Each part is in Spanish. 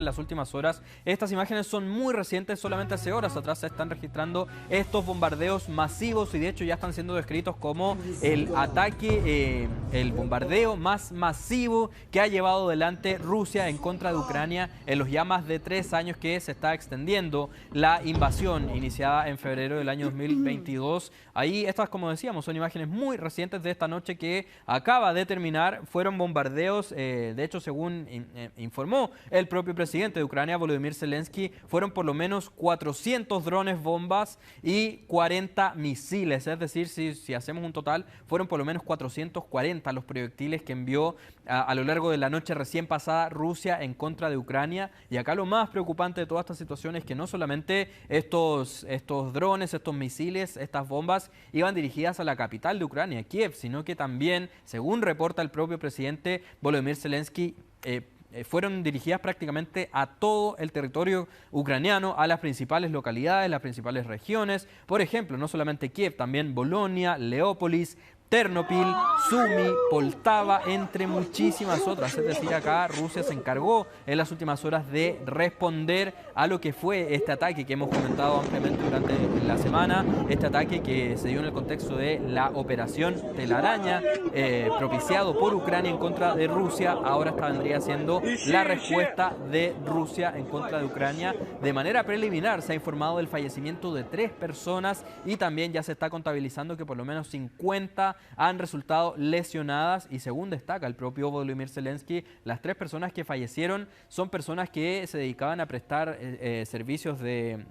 en las últimas horas. Estas imágenes son muy recientes, solamente hace horas atrás se están registrando estos bombardeos masivos y de hecho ya están siendo descritos como el ataque, el bombardeo más masivo que ha llevado adelante Rusia en contra de Ucrania en los ya más de 3 años que se está extendiendo la invasión iniciada en febrero del año 2022. Ahí estas, como decíamos, son imágenes muy recientes de esta noche que acaba de terminar. Fueron bombardeos, de hecho, según informó el propio presidente de Ucrania, Volodymyr Zelensky, fueron por lo menos 400 drones bombas y 40 misiles. Es decir, si hacemos un total, fueron por lo menos 440 los proyectiles que envió a lo largo de la noche recién pasada Rusia en contra de Ucrania. Y acá lo más preocupante de toda esta situación es que no solamente estos drones, estos misiles, estas bombas iban dirigidas a la capital de Ucrania, Kiev, sino que también, según reporta el propio presidente Volodymyr Zelensky, fueron dirigidas prácticamente a todo el territorio ucraniano, a las principales localidades, las principales regiones. Por ejemplo, no solamente Kiev, también Bolonia, Leópolis, Ternopil, Sumy, Poltava, entre muchísimas otras. Es decir, acá Rusia se encargó en las últimas horas de responder a lo que fue este ataque que hemos comentado ampliamente durante la semana, este ataque que se dio en el contexto de la operación Telaraña, propiciado por Ucrania en contra de Rusia. Ahora esta vendría siendo la respuesta de Rusia en contra de Ucrania. De manera preliminar se ha informado del fallecimiento de 3 personas y también ya se está contabilizando que por lo menos 50 han resultado lesionadas y según destaca el propio Volodymyr Zelensky, las 3 personas que fallecieron son personas que se dedicaban a prestar servicios de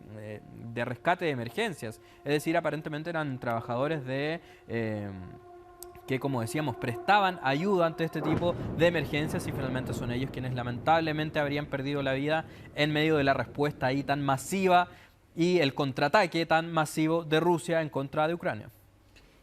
rescate de emergencias. Es decir, aparentemente eran trabajadores que, como decíamos, prestaban ayuda ante este tipo de emergencias y finalmente son ellos quienes lamentablemente habrían perdido la vida en medio de la respuesta ahí tan masiva y el contraataque tan masivo de Rusia en contra de Ucrania.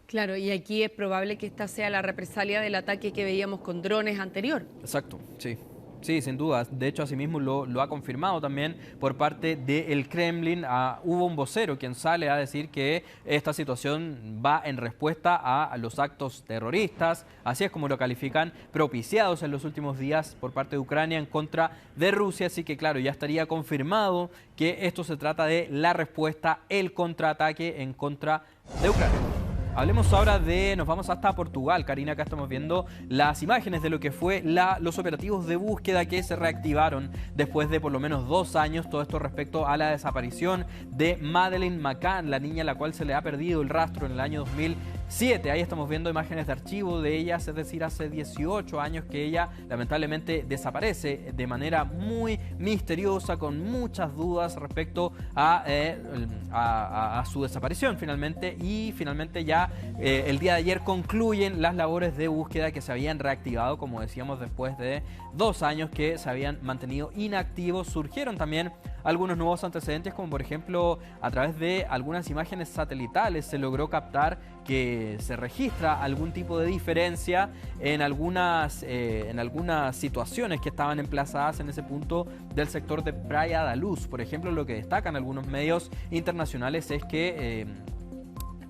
Claro, y aquí es probable que esta sea la represalia del ataque que veíamos con drones anterior. Exacto, sí. Sí, sin duda. De hecho, asimismo lo ha confirmado también por parte del Kremlin. Hubo un vocero quien sale a decir que esta situación va en respuesta a los actos terroristas, así es como lo califican, propiciados en los últimos días por parte de Ucrania en contra de Rusia. Así que, claro, ya estaría confirmado que esto se trata de la respuesta, el contraataque en contra de Ucrania. Hablemos ahora nos vamos hasta Portugal. Karina, acá estamos viendo las imágenes de lo que fue los operativos de búsqueda que se reactivaron después de por lo menos 2 años. Todo esto respecto a la desaparición de Madeleine McCann, la niña a la cual se le ha perdido el rastro en el año 2007. Ahí estamos viendo imágenes de archivo de ella, es decir, hace 18 años que ella lamentablemente desaparece de manera muy misteriosa, con muchas dudas respecto a su desaparición finalmente. Y finalmente ya el día de ayer concluyen las labores de búsqueda que se habían reactivado, como decíamos, después de 2 años que se habían mantenido inactivos. Surgieron también algunos nuevos antecedentes, como por ejemplo a través de algunas imágenes satelitales se logró captar que se registra algún tipo de diferencia en algunas situaciones que estaban emplazadas en ese punto del sector de Praia da Luz. Por ejemplo, lo que destacan algunos medios internacionales es que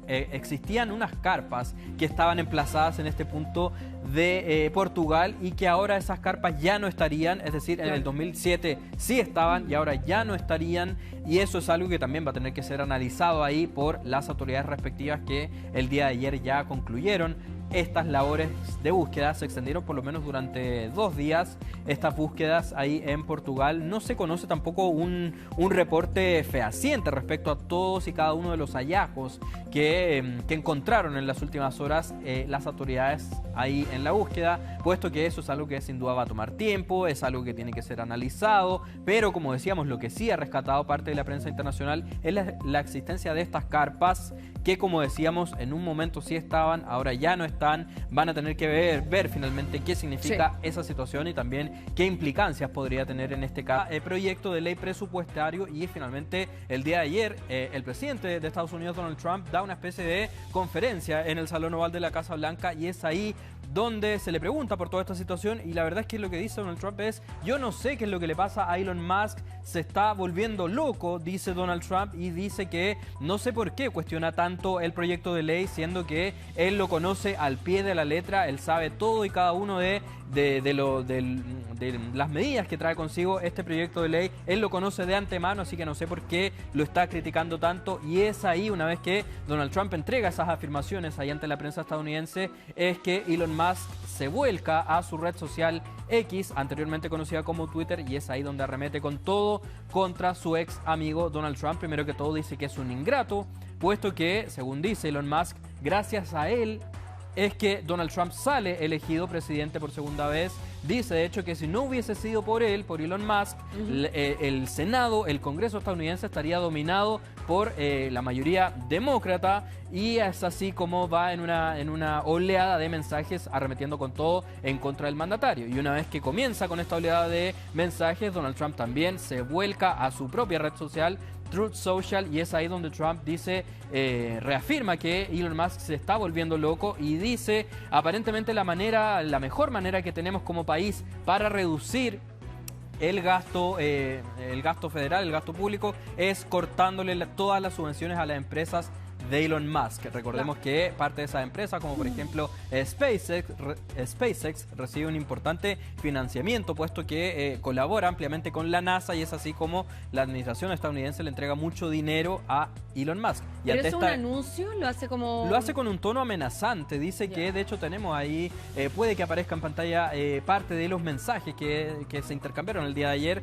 existían unas carpas que estaban emplazadas en este punto de Portugal y que ahora esas carpas ya no estarían, es decir, en el 2007 sí estaban y ahora ya no estarían, y eso es algo que también va a tener que ser analizado ahí por las autoridades respectivas que el día de ayer ya concluyeron. Estas labores de búsqueda se extendieron por lo menos durante 2 días, estas búsquedas ahí en Portugal. No se conoce tampoco un reporte fehaciente respecto a todos y cada uno de los hallazgos que encontraron en las últimas horas las autoridades ahí en la búsqueda, puesto que eso es algo que sin duda va a tomar tiempo, es algo que tiene que ser analizado, pero como decíamos, lo que sí ha rescatado parte de la prensa internacional es la existencia de estas carpas que, como decíamos, en un momento sí estaban, ahora ya no están. Van a tener que ver finalmente qué significa esa situación y también qué implicancias podría tener en este caso el proyecto de ley presupuestario. Y finalmente el día de ayer el presidente de Estados Unidos, Donald Trump, da una especie de conferencia en el Salón Oval de la Casa Blanca y es ahí donde se le pregunta por toda esta situación y la verdad es que lo que dice Donald Trump es: yo no sé qué es lo que le pasa a Elon Musk, se está volviendo loco, dice Donald Trump, y dice que no sé por qué cuestiona tanto el proyecto de ley, siendo que él lo conoce al pie de la letra, él sabe todo y cada uno de de las medidas que trae consigo este proyecto de ley. Él lo conoce de antemano, así que no sé por qué lo está criticando tanto. Y es ahí, una vez que Donald Trump entrega esas afirmaciones ahí ante la prensa estadounidense, es que Elon Musk se vuelca a su red social X, anteriormente conocida como Twitter, y es ahí donde arremete con todo contra su ex amigo Donald Trump. Primero que todo dice que es un ingrato, puesto que, según dice Elon Musk, gracias a él es que Donald Trump sale elegido presidente por segunda vez. Dice, de hecho, que si no hubiese sido por él, por Elon Musk, el Senado, el Congreso estadounidense estaría dominado por la mayoría demócrata, y es así como va en una oleada de mensajes arremetiendo con todo en contra del mandatario. Y una vez que comienza con esta oleada de mensajes, Donald Trump también se vuelca a su propia red social, Truth Social, y es ahí donde Trump dice, reafirma que Elon Musk se está volviendo loco, y dice, aparentemente la mejor manera que tenemos como país para reducir el gasto federal, el gasto público, es cortándole todas las subvenciones a las empresas de Elon Musk. Recordemos que parte de esas empresas, como por ejemplo SpaceX, recibe un importante financiamiento, puesto que colabora ampliamente con la NASA, y es así como la administración estadounidense le entrega mucho dinero a Elon Musk. Y ¿Pero es un anuncio? ¿Lo hace como...? Lo hace con un tono amenazante. Dice que, de hecho, tenemos ahí, puede que aparezca en pantalla parte de los mensajes que se intercambiaron el día de ayer.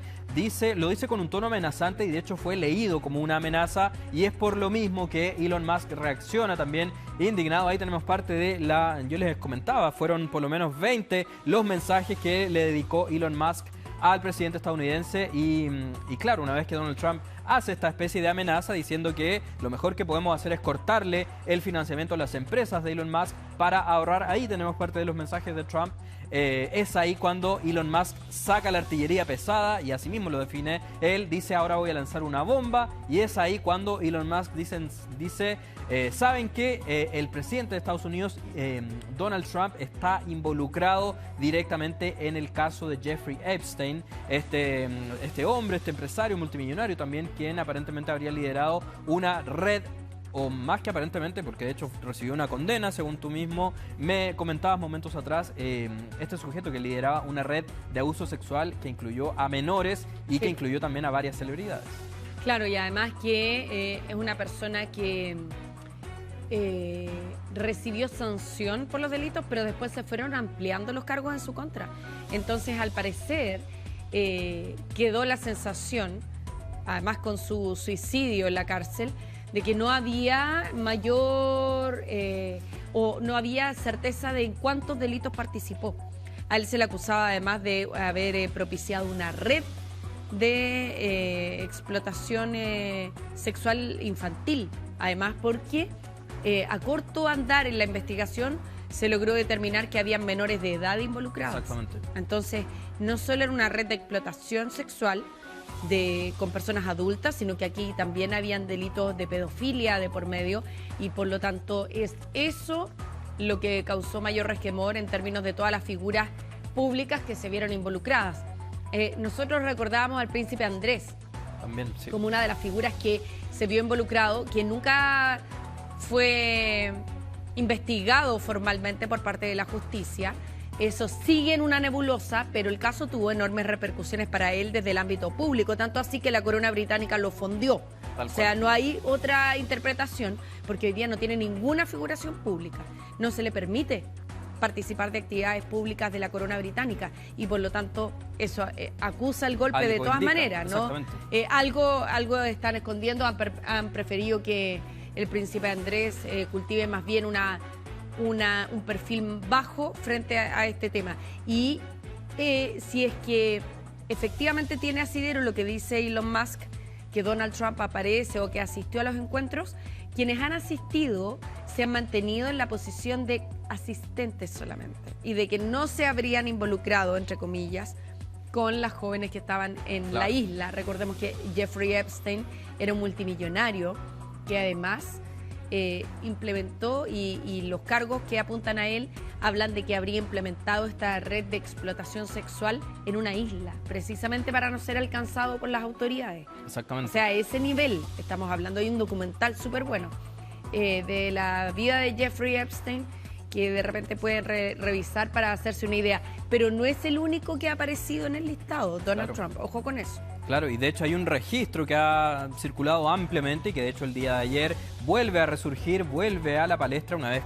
Lo dice con un tono amenazante, y de hecho fue leído como una amenaza, y es por lo mismo que Elon Musk reacciona también indignado. Ahí tenemos parte de yo les comentaba, fueron por lo menos 20 los mensajes que le dedicó Elon Musk al presidente estadounidense, y claro, una vez que Donald Trump hace esta especie de amenaza diciendo que lo mejor que podemos hacer es cortarle el financiamiento a las empresas de Elon Musk para ahorrar, ahí tenemos parte de los mensajes de Trump. Es ahí cuando Elon Musk saca la artillería pesada, y así mismo lo define él, dice, ahora voy a lanzar una bomba, y es ahí cuando Elon Musk dice, saben que el presidente de Estados Unidos, Donald Trump, está involucrado directamente en el caso de Jeffrey Epstein, este hombre, este empresario multimillonario también, quien aparentemente habría liderado una red, o más que aparentemente, porque de hecho recibió una condena, según tú mismo me comentabas momentos atrás, este sujeto que lideraba una red de abuso sexual que incluyó a menores y que incluyó también a varias celebridades. Claro, y además que es una persona que recibió sanción por los delitos, pero después se fueron ampliando los cargos en su contra. Entonces, al parecer, quedó la sensación, además con su suicidio en la cárcel, de que no había mayor o no había certeza de en cuántos delitos participó. A él se le acusaba además de haber propiciado una red de explotación sexual infantil. Además porque a corto andar en la investigación se logró determinar que habían menores de edad involucrados. Exactamente. Entonces, no solo era una red de explotación sexual con personas adultas, sino que aquí también habían delitos de pedofilia de por medio, y por lo tanto es eso lo que causó mayor resquemor en términos de todas las figuras públicas que se vieron involucradas. Nosotros recordábamos al príncipe Andrés también, sí, como una de las figuras que se vio involucrado, que nunca fue investigado formalmente por parte de la justicia. Eso sigue en una nebulosa, pero el caso tuvo enormes repercusiones para él desde el ámbito público, tanto así que la corona británica lo fondió. O sea, no hay otra interpretación, porque hoy día no tiene ninguna figuración pública. No se le permite participar de actividades públicas de la corona británica, y por lo tanto eso acusa el golpe de todas maneras, ¿no? Algo están escondiendo, han preferido que el príncipe Andrés cultive más bien un perfil bajo frente a este tema. Y si es que efectivamente tiene asidero lo que dice Elon Musk, que Donald Trump aparece o que asistió a los encuentros, quienes han asistido se han mantenido en la posición de asistentes solamente, y de que no se habrían involucrado, entre comillas, con las jóvenes que estaban en la isla. Recordemos que Jeffrey Epstein era un multimillonario que además implementó, y los cargos que apuntan a él hablan de que habría implementado esta red de explotación sexual en una isla, precisamente para no ser alcanzado por las autoridades. Exactamente. O sea, a ese nivel estamos hablando. Hay un documental súper bueno de la vida de Jeffrey Epstein, que de repente pueden revisar para hacerse una idea. Pero no es el único que ha aparecido en el listado, Donald Trump. Ojo con eso. Claro, y de hecho hay un registro que ha circulado ampliamente y que de hecho el día de ayer vuelve a resurgir, vuelve a la palestra una vez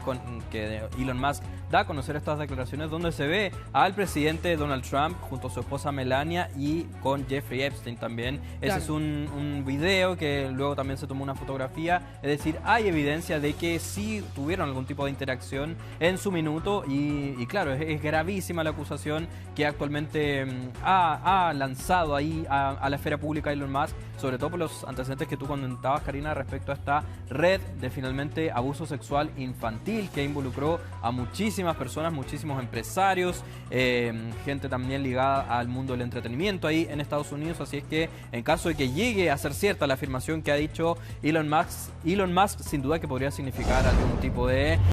que Elon Musk da a conocer estas declaraciones donde se ve al presidente Donald Trump junto a su esposa Melania y con Jeffrey Epstein también. Ese es un video que luego también se tomó una fotografía, es decir, hay evidencia de que sí tuvieron algún tipo de interacción en su minuto y claro, es gravísima la acusación que actualmente ha lanzado ahí a la esfera pública Elon Musk, sobre todo por los antecedentes que tú comentabas, Karina, respecto a esta red de finalmente abuso sexual infantil que involucró a muchísimas personas, muchísimos empresarios, gente también ligada al mundo del entretenimiento ahí en Estados Unidos. Así es que en caso de que llegue a ser cierta la afirmación que ha dicho Elon Musk sin duda que podría significar algún tipo de